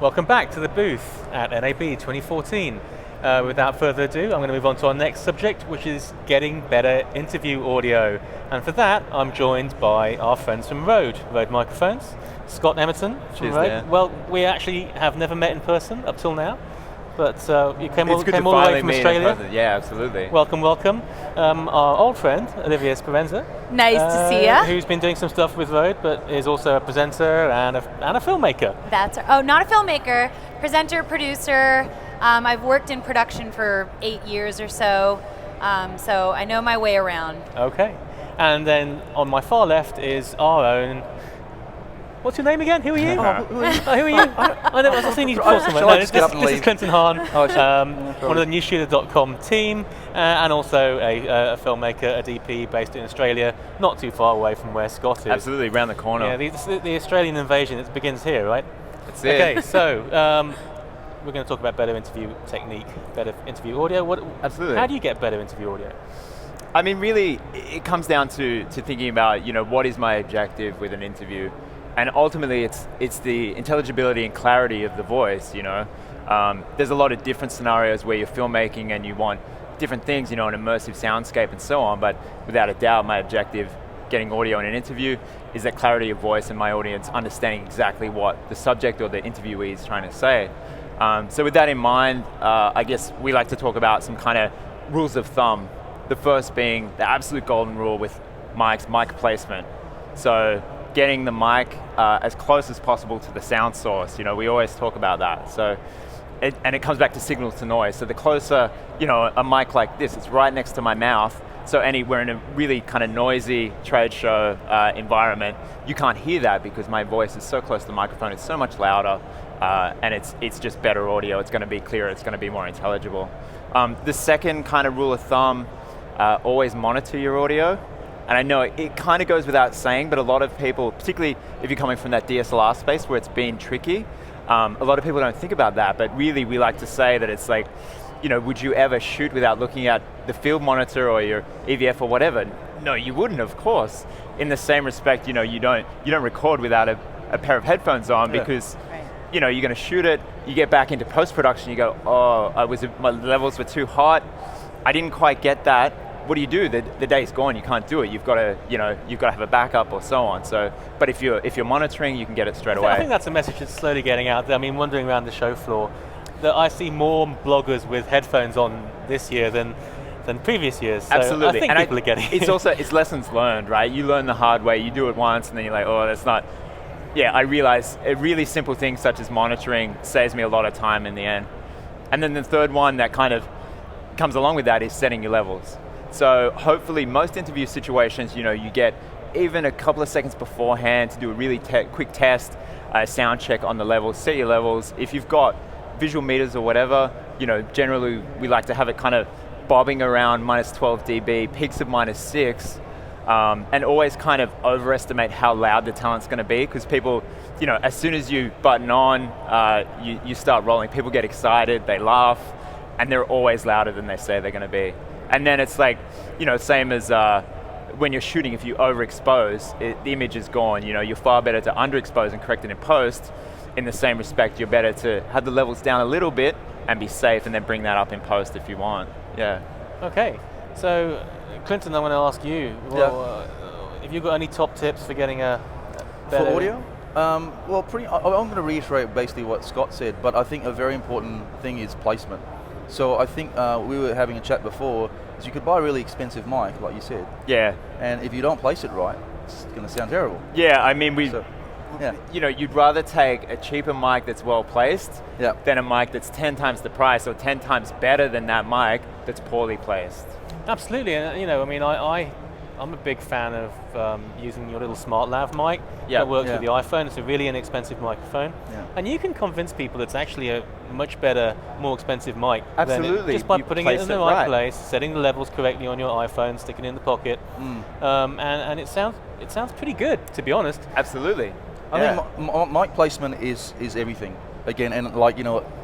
Welcome back to the booth at NAB 2014. Without further ado, I'm going to move on to our next subject, which is getting better interview audio. And for that, I'm joined by our friends from Rode Microphones, Scott Emerton from Rode. There. Well, we actually have never met in person up till now, but you came all the way from meet Australia. Yeah, absolutely. Welcome, welcome. Our old friend, Olivia Sperenza. Nice to see you. Who's been doing some stuff with Rode, but is also a presenter and a filmmaker. Not a filmmaker, presenter, producer. I've worked in production for 8 years or so I know my way around. Okay. And then on my far left is our own. What's your name again? Who are you? Who are you? I've seen you before somewhere. This is Clinton Hahn, one of the newsshooter.com team, and also a filmmaker, a DP based in Australia, not too far away from where Scott is. Absolutely, around the corner. Yeah, the Australian invasion, it begins here, right? That's it. Okay, so we're going to talk about better interview technique, better interview audio. Absolutely. How do you get better interview audio? I mean, really, it comes down to thinking about, what is my objective with an interview? And ultimately, it's the intelligibility and clarity of the voice, There's a lot of different scenarios where you're filmmaking and you want different things, an immersive soundscape and so on, but without a doubt, my objective getting audio in an interview is that clarity of voice and my audience understanding exactly what the subject or the interviewee is trying to say. So with that in mind, I guess we like to talk about some kind of rules of thumb. The first being the absolute golden rule with mic placement. So getting the mic as close as possible to the sound source. We always talk about that. So, it comes back to signal to noise. So the closer, a mic like this, it's right next to my mouth. So we're in a really kind of noisy trade show environment. You can't hear that because my voice is so close to the microphone. It's so much louder, and it's just better audio. It's going to be clearer. It's going to be more intelligible. The second kind of rule of thumb, always monitor your audio. And I know it kind of goes without saying, but a lot of people, particularly if you're coming from that DSLR space where it's been tricky, a lot of people don't think about that, but really we like to say that it's like, would you ever shoot without looking at the field monitor or your EVF or whatever? No, you wouldn't, of course. In the same respect, you don't record without a pair of headphones on because you're going to shoot it, you get back into post-production, you go, my levels were too hot, I didn't quite get that. What do? The day's gone. You can't do it. You've got to have a backup or so on. So, but if you're monitoring, you can get it straight away. I think that's a message that's slowly getting out there. I mean, wandering around the show floor, that I see more bloggers with headphones on this year than previous years. So absolutely, I think people are getting it. It's lessons learned, right? You learn the hard way. You do it once, and then you're like, oh, that's not. Yeah, I realize a really simple thing such as monitoring saves me a lot of time in the end. And then the third one that kind of comes along with that is setting your levels. So hopefully most interview situations, you get even a couple of seconds beforehand to do a really quick test, sound check on the levels, set your levels. If you've got visual meters or whatever, generally we like to have it kind of bobbing around minus 12 dB, peaks of minus 6, and always kind of overestimate how loud the talent's going to be because people, as soon as you button on, you start rolling. People get excited, they laugh, and they're always louder than they say they're going to be. And then it's like, same as when you're shooting, if you overexpose, the image is gone. You're far better to underexpose and correct it in post. In the same respect, you're better to have the levels down a little bit and be safe and then bring that up in post if you want. Yeah. Okay. So, Clinton, I want to ask you, have you got any top tips for getting a better... For audio? I'm going to reiterate basically what Scott said, but I think a very important thing is placement. So I think we were having a chat before, is you could buy a really expensive mic, like you said. Yeah. And if you don't place it right, it's going to sound terrible. Yeah, I mean, you'd rather take a cheaper mic that's well placed than a mic that's 10 times the price or 10 times better than that mic that's poorly placed. Absolutely, and I'm a big fan of using your little smart lav mic that works with the iPhone. It's a really inexpensive microphone. Yeah. And you can convince people it's actually a much better, more expensive mic. Absolutely. Just by putting it in the right place, setting the levels correctly on your iPhone, sticking it in the pocket, and it sounds pretty good, to be honest. Absolutely. I think mic placement is everything. Again, and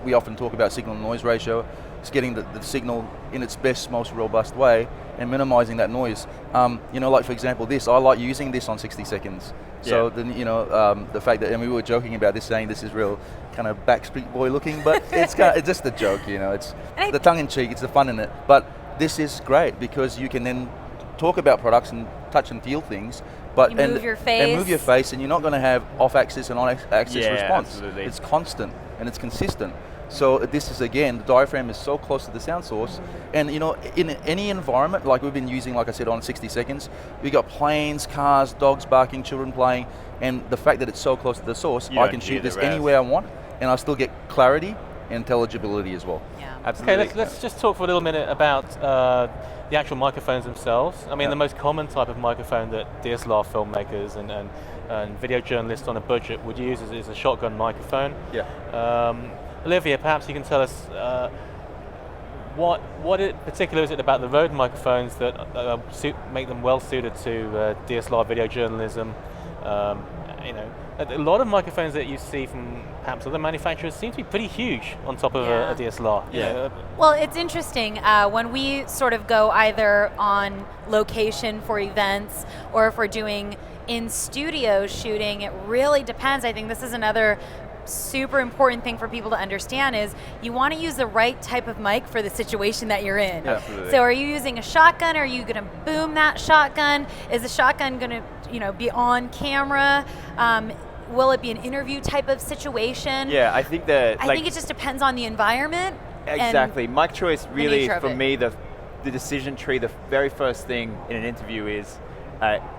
we often talk about signal to noise ratio. it's getting the signal in its best, most robust way and minimizing that noise. You know, like for example, I like using this on 60 seconds. So then, you know, the fact that, and we were joking about this, saying this is real kind of Backstreet Boy looking, but it's just a joke, you know, it's the tongue in cheek, it's the fun in it. But this is great because you can then talk about products and touch and feel things, but you move your face, and you're not going to have off-axis and on-axis response. Absolutely. It's constant and it's consistent. So this is, again, the diaphragm is so close to the sound source, and you know, in any environment, like we've been using, like I said, on 60 seconds, we got planes, cars, dogs barking, children playing, and the fact that it's so close to the source, I can shoot this anywhere I want, and I still get clarity and intelligibility as well. Yeah. Absolutely. Okay, let's just talk for a little minute about the actual microphones themselves. I mean, the most common type of microphone that DSLR filmmakers and video journalists on a budget would use is a shotgun microphone. Yeah. Olivia, perhaps you can tell us what in particular is it about the Rode microphones that make them well suited to DSLR video journalism? You know, a lot of microphones that you see from perhaps other manufacturers seem to be pretty huge on top of a DSLR. Yeah. Well, it's interesting when we sort of go either on location for events or if we're doing in studio shooting. It really depends. I think this is another super important thing for people to understand is you want to use the right type of mic for the situation that you're in. Absolutely. So are you using a shotgun? Are you going to boom that shotgun? Is the shotgun going to, you know, be on camera? Will it be an interview type of situation? Yeah, I think that I think it just depends on the environment. Exactly. Mic choice really, nature of for it. me, the decision tree, the very first thing in an interview is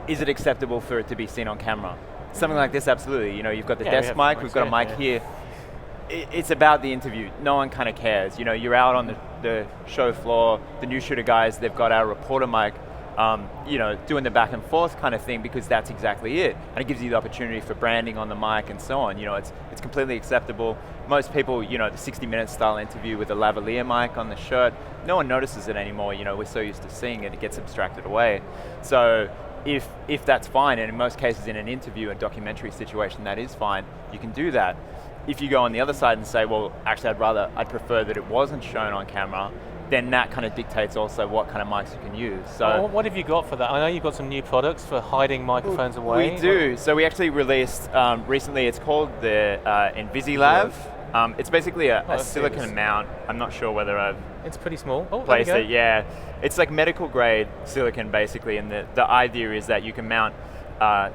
it acceptable for it to be seen on camera? Something like this, absolutely. You know, you've got the desk mic, we've got a mic here. It's about the interview. No one kind of cares. You know, you're out on the show floor, the news shooter guys, they've got our reporter mic, you know, doing the back and forth kind of thing because that's exactly it. And it gives you the opportunity for branding on the mic and so on. You know, it's completely acceptable. Most people, you know, the 60-minute style interview with a lavalier mic on the shirt, no one notices it anymore. You know, we're so used to seeing it, it gets abstracted away. So if that's fine, and in most cases in an interview, a documentary situation, that is fine, you can do that. If you go on the other side and say, well, actually I'd prefer that it wasn't shown on camera, then that kind of dictates also what kind of mics you can use. So well, what have you got for that? I know you've got some new products for hiding microphones away. We do. So we actually released recently, it's called the InvisiLav. It's basically a silicon mount. I'm not sure whether I've It's pretty small. placed it. Yeah, it's like medical grade silicon basically, and the idea is that you can mount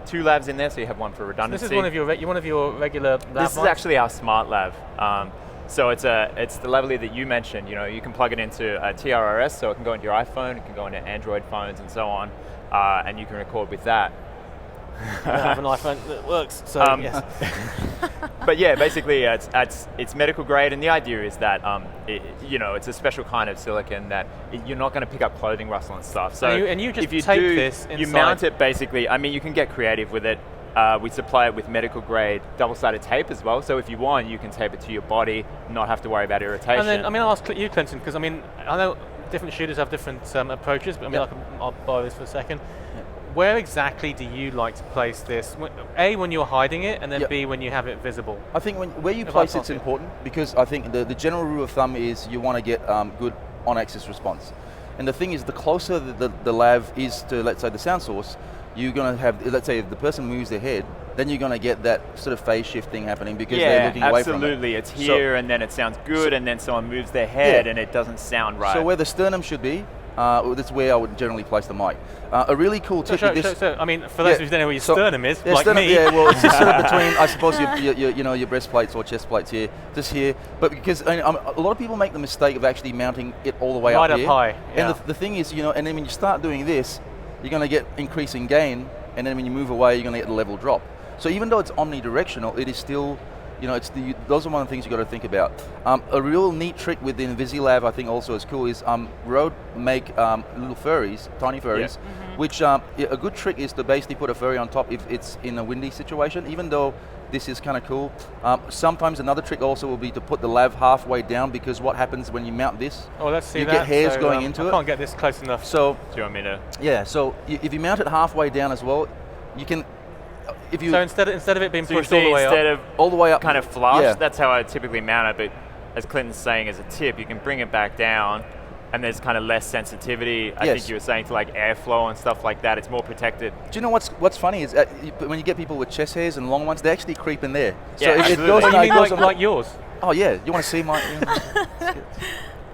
2 lavs in there, so you have one for redundancy. So this is one of your regular lav This is mics? actually our smart lav. So it's the lavalier that you mentioned. You know, you can plug it into a TRRS, so it can go into your iPhone, it can go into Android phones and so on, and you can record with that. I have an iPhone that works, so yes. But yeah, basically it's medical grade, and the idea is that you know, it's a special kind of silicon that you're not going to pick up clothing rustle and stuff. So and you just if you tape do, this inside. you mount it basically. I mean, you can get creative with it. We supply it with medical grade double-sided tape as well. So if you want, you can tape it to your body, not have to worry about irritation. And then, I mean, I'll ask you, Clinton, because I mean, I know different shooters have different approaches, but I mean, I'll borrow this for a second. Where exactly do you like to place this? A, when you're hiding it, and then B, when you have it visible? I think where you place it's important, because I think the general rule of thumb is you want to get good on-axis response. And the thing is, the closer the lav is to, let's say, the sound source, you're going to have, let's say, if the person moves their head, then you're going to get that sort of phase shift thing happening because they're looking away from it. Absolutely. It's here, and then it sounds good, and then someone moves their head, and it doesn't sound right. So where the sternum should be, that's where I would generally place the mic. A really cool tip with this. So, I mean, for those who don't know where your sternum is, like sternum, me. Yeah, well, it's just sort of between, I suppose, your breast plates or chest plates here, just here. But because a lot of people make the mistake of actually mounting it all the way right up here. High. Yeah. And the thing is, you know, and then when you start doing this, you're going to get increasing gain, and then when you move away, you're going to get the level drop. So even though it's omnidirectional, it is still, you know, those are one of the things you got to think about. A real neat trick with the InvisiLav, I think also is cool, is Rode make little furries, tiny furries, which a good trick is to basically put a furry on top if it's in a windy situation, even though this is kind of cool. Sometimes another trick also will be to put the lav halfway down, because what happens when you mount this, oh, let's see you get hairs going into it. I can't get this close enough. So, do you want me to? Yeah, so if you mount it halfway down as well, you can, if you... So instead of it being So pushed all the way up, instead of all the way up, kind of flush, yeah. that's how I typically mount it, but as Clinton's saying as a tip, you can bring it back down, and there's kind of less sensitivity. I think you were saying to like airflow and stuff like that. It's more protected. Do you know what's funny is when you get people with chest hairs and long ones, they actually creep in there. Yeah, so it goes. You mean like yours? Oh yeah, you want to see my?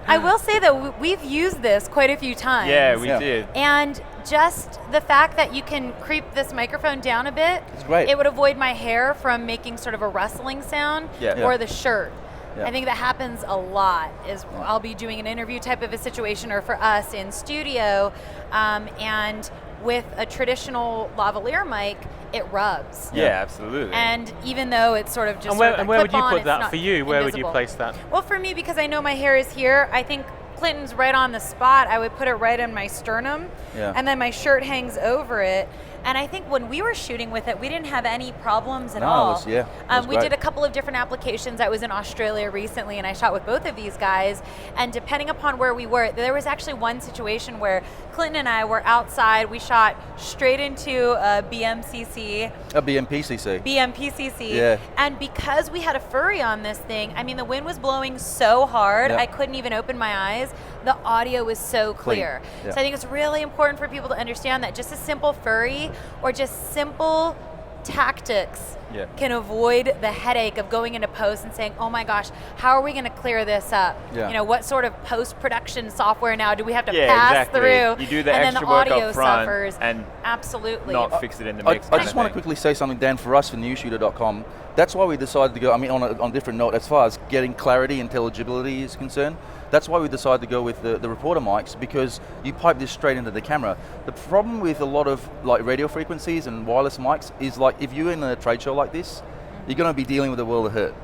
I will say that we've used this quite a few times. Yeah, we did. And just the fact that you can creep this microphone down a bit, it's great. It would avoid my hair from making sort of a rustling sound, or the shirt. I think that happens a lot. I'll be doing an interview type of a situation, or for us in studio, and with a traditional lavalier mic, it rubs. Yeah, absolutely. And even though it's sort of just and where would you put that not for you? Where invisible. would you place that? Well, for me, because I know my hair is here, I think Clinton's right on the spot. I would put it right in my sternum, and then my shirt hangs over it. And I think when we were shooting with it, we didn't have any problems at all. We did a couple of different applications. I was in Australia recently, and I shot with both of these guys. And depending upon where we were, there was actually one situation where Clinton and I were outside. We shot straight into a BMCC. A BMPCC. BMPCC. Yeah. And because we had a furry on this thing, I mean, the wind was blowing so hard, I couldn't even open my eyes. The audio was so clear. So I think it's really important for people to understand that just a simple furry or just simple tactics can avoid the headache of going into post and saying, oh my gosh, how are we going to clear this up? You know, what sort of post-production software now do we have to pass through? You do the and extra then the work audio up front suffers. and absolutely not fix it in the mix. I just want to quickly say something, Dan, for us for newshooter.com. That's why we decided to go, I mean, on a different note, as far as getting clarity, intelligibility is concerned, that's why we decided to go with the reporter mics, because you pipe this straight into the camera. The problem with a lot of like radio frequencies and wireless mics is like if you're in a trade show like this, you're going to be dealing with a world of hurt.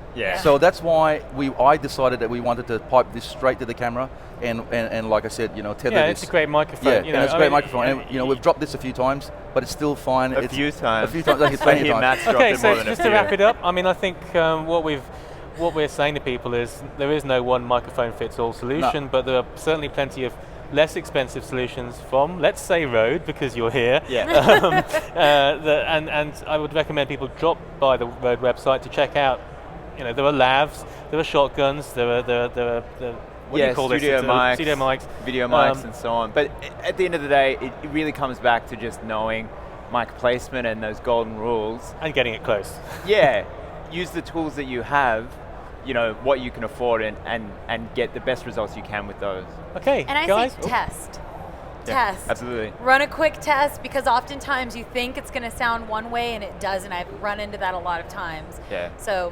So that's why I decided that we wanted to pipe this straight to the camera, and like I said, you know, tether this. It's a great microphone. You know, it's a great microphone. And, you know, we've dropped this a few times, but it's still fine. A few times. Like it's plenty of times. Okay, so just to wrap it up, I mean, I think what we're saying to people is there is no one microphone fits all solution, but there are certainly plenty of less expensive solutions from, let's say, Rode, because you're here. And I would recommend people drop by the Rode website to check out. You know, there are lavs, there are shotguns, there are what do you call studio this? Mics, studio mics, video mics, and so on. But at the end of the day, it really comes back to just knowing mic placement and those golden rules. And getting it close. Use the tools that you have, you know, what you can afford, and get the best results you can with those. Okay, and guys. I say test. Yeah, absolutely. Run a quick test, because oftentimes you think it's going to sound one way and it doesn't. I've run into that a lot of times. So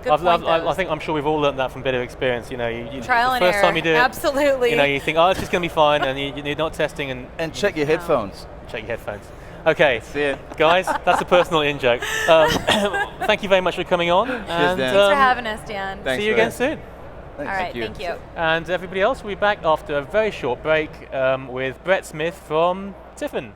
I'm sure we've all learned that from a bit of experience. You know, you trial the and first error. time you do it, absolutely. You know, you think, oh, it's just going to be fine, and you're not testing and check your headphones. Check your headphones. Okay, see it, guys. That's a personal in joke. Thank you very much for coming on. Cheers, Dan. Thanks for having us, Dan. See you again soon. All right, thank you. And everybody else, we'll be back after a very short break with Brett Smith from Tiffin.